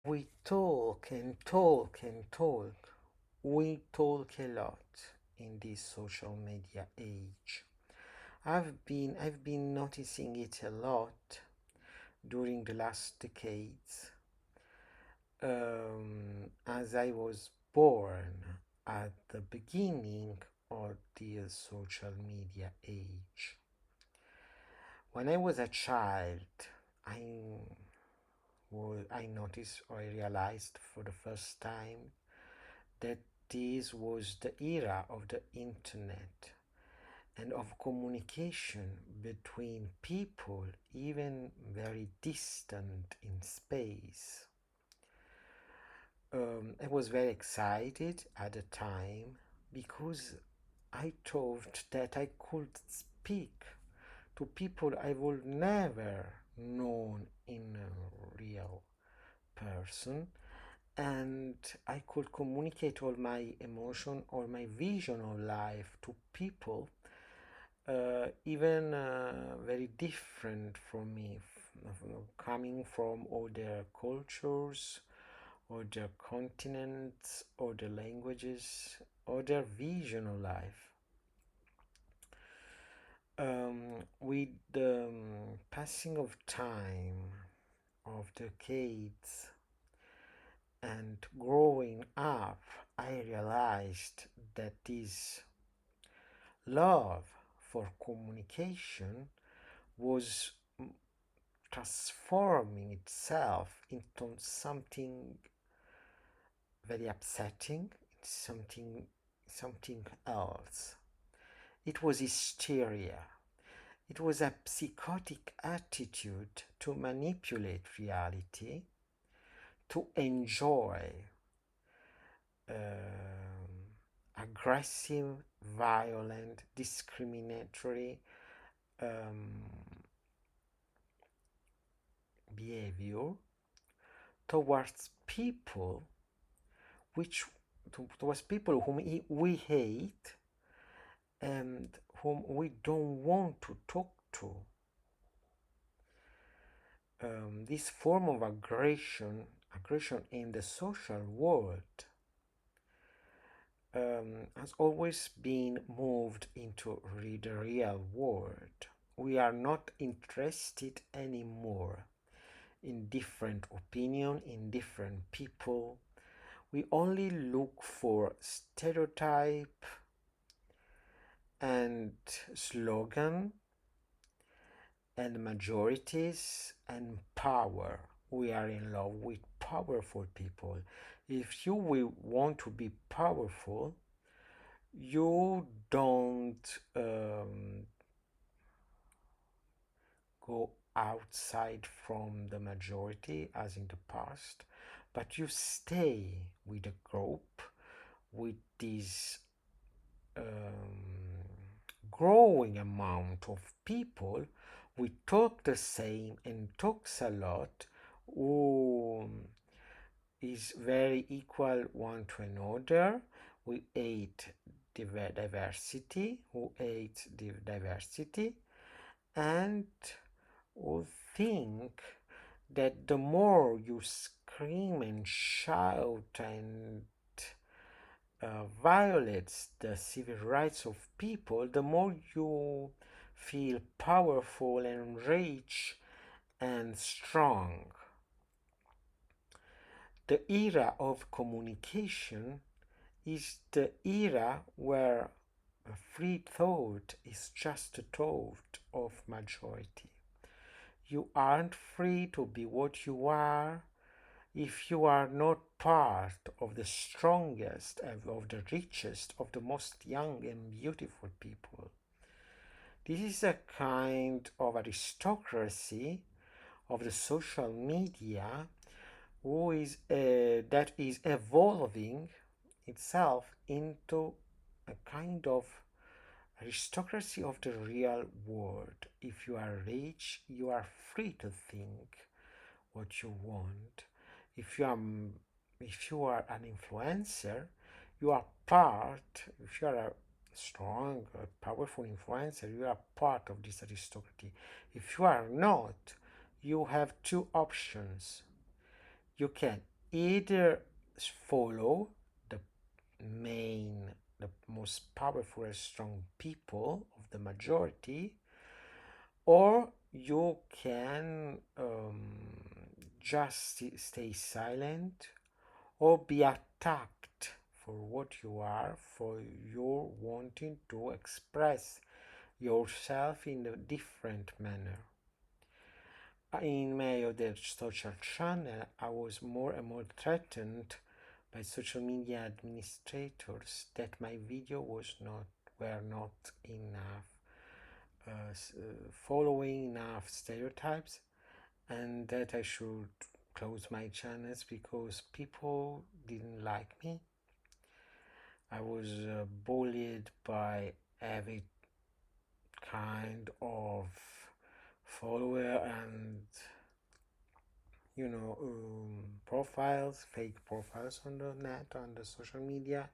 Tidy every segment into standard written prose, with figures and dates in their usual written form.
We talk and talk and talk. We talk a lot in this social media age. I've been noticing it a lot during the last decades, as I was born at the beginning of the social media age. When I was a child, I I noticed or I realized for the first time that this was the era of the internet and of communication between people, even very distant in space. I was very excited at the time because I thought that I could speak to people I would never known in a real person, and I could communicate all my emotion or my vision of life to people, even very different from me, coming from other cultures, other continents, other languages, other vision of life. With the passing of time, of decades, and growing up, I realized that this love for communication was transforming itself into something very upsetting, something else. It was hysteria. It was a psychotic attitude to manipulate reality, to enjoy aggressive, violent, discriminatory um, behavior towards people which towards people whom we hate and whom we don't want to talk to. This form of aggression in the social world, has always been moved into the real world. We are not interested anymore in different opinion, in different people. We only look for stereotype and slogan and majorities and power. We are in love with powerful people. If you will want to be powerful, you don't go outside from the majority as in the past, but you stay with a group, with this growing amount of people. We talk the same and talks a lot, who is very equal one to another. We hate diversity, who hate diversity, and who think that the more you scream and shout and violates the civil rights of people, the more you feel powerful and rich and strong. The era of communication is the era where a free thought is just a thought of majority. You aren't free to be what you are if you are not part of the strongest, of the richest, of the most young and beautiful people. This is a kind of aristocracy of the social media that is evolving itself into a kind of aristocracy of the real world. If you are rich, you are free to think what you want. If you are an influencer, you are part. If you are a strong, powerful influencer, you are part of this aristocracy. If you are not, you have two options. You can either follow the the most powerful and strong people of the majority, or you can just stay silent or be attacked for what you are, for your wanting to express yourself in a different manner. In my other social channel, I was more and more threatened by social media administrators that my video were not enough following enough stereotypes, and that I should close my channels because people didn't like me. I was bullied by every kind of follower and profiles, fake profiles on the net, on the social media.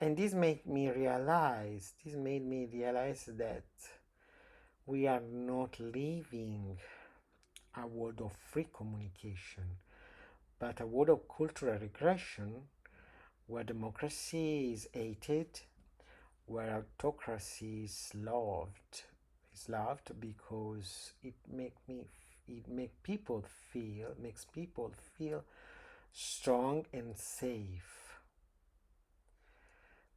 And this made me realize that we are not living a world of free communication, but a world of cultural regression where democracy is hated, where autocracy is loved. Is loved because makes people feel strong and safe.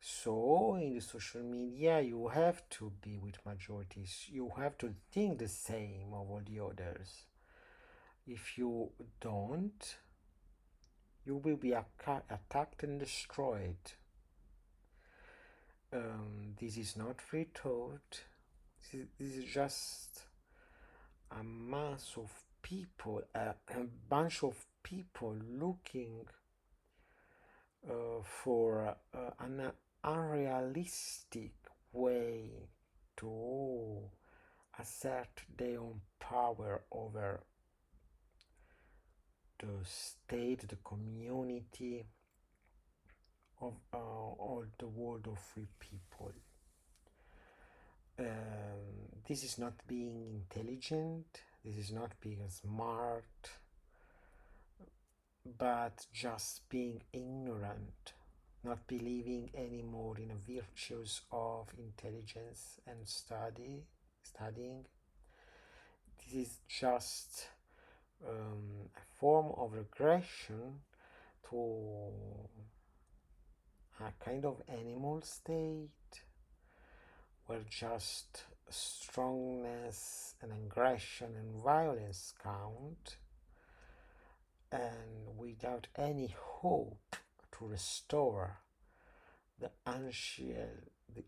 So in the social media, you have to be with majorities. You have to think the same of all the others. If you don't, you will be attacked and destroyed. This is not free thought. This is just a mass of people, a bunch of people looking for an unrealistic way to assert their own power over the state, the community of all the world of free people. This is not being intelligent, this is not being smart, but just being ignorant, not believing anymore in the virtues of intelligence and studying. This is just a form of regression to a kind of animal state where just strongness and aggression and violence count, and without any hope to restore the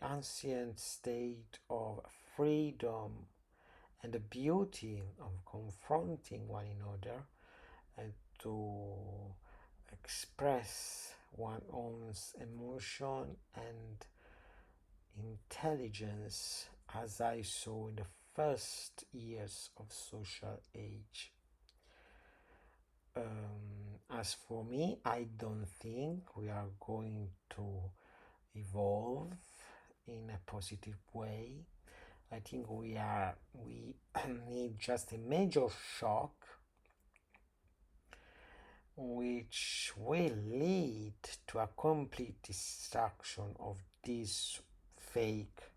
ancient state of freedom and the beauty of confronting one another and to express one's own emotion and intelligence, as I saw in the first years of social age. As for me, I don't think we are going to evolve in a positive way. I think we need just a major shock which will lead to a complete destruction of this fake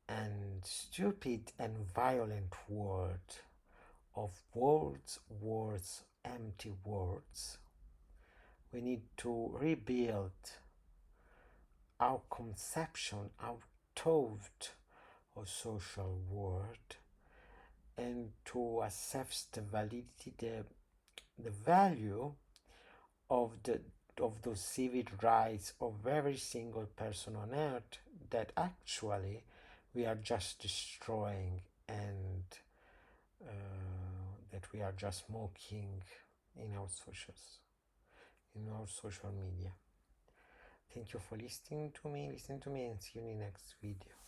and stupid and violent world of words, empty words. We need to rebuild our conception, our thought of social world, and to assess the validity, the value of those civil rights of every single person on earth that actually we are just destroying, and that we are just mocking in our social media. Thank you for listening to me, and see you in the next video.